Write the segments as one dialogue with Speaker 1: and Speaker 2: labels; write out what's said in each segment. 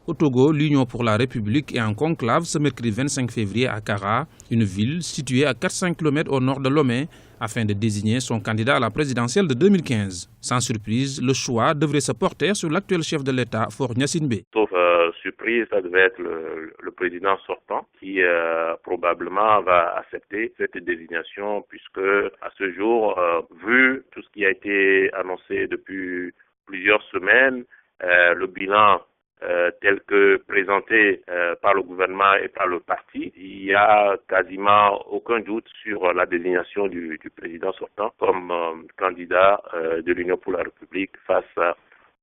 Speaker 1: Au Togo, l'Union pour la République est en conclave ce mercredi 25 février à Kara, une ville située à 400 km au nord de Lomé, afin de désigner son candidat à la présidentielle de 2015. Sans surprise, le choix devrait se porter sur l'actuel chef de l'État, Faure Gnassingbé.
Speaker 2: Sauf surprise, ça devait être le président sortant qui probablement va accepter cette désignation puisque à ce jour, vu tout ce qui a été annoncé depuis plusieurs semaines, le bilan tel que présenté par le gouvernement et par le parti, il n'y a quasiment aucun doute sur la désignation du président sortant comme candidat de l'Union pour la République face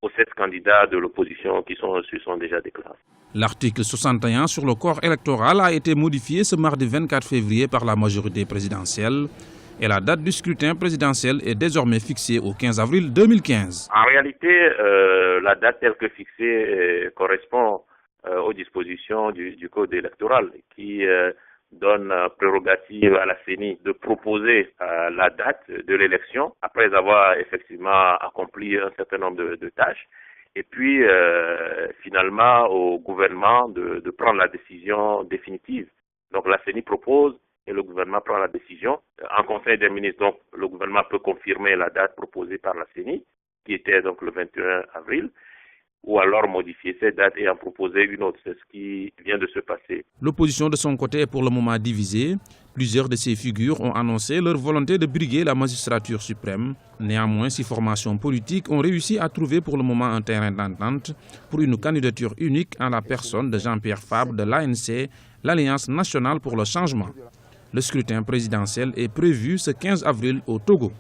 Speaker 2: aux 7 candidats de l'opposition qui sont reçus sont déjà déclarés.
Speaker 1: L'article 61 sur le corps électoral a été modifié ce mardi 24 février par la majorité présidentielle. Et la date du scrutin présidentiel est désormais fixée au 15 avril 2015.
Speaker 2: En réalité, la date telle que fixée correspond aux dispositions du code électoral qui donne prérogative à la CENI de proposer la date de l'élection après avoir effectivement accompli un certain nombre de tâches. Et puis, finalement, au gouvernement de prendre la décision définitive. Donc, la CENI propose et le gouvernement prend la décision. En Conseil des ministres, donc, le gouvernement peut confirmer la date proposée par la CENI, qui était donc le 21 avril, ou alors modifier cette date et en proposer une autre. C'est ce qui vient de se passer.
Speaker 1: L'opposition de son côté est pour le moment divisée. Plusieurs de ces figures ont annoncé leur volonté de briguer la magistrature suprême. Néanmoins, 6 formations politiques ont réussi à trouver pour le moment un terrain d'entente pour une candidature unique en la personne de Jean-Pierre Fabre de l'ANC, l'Alliance nationale pour le changement. Le scrutin présidentiel est prévu ce 15 avril au Togo.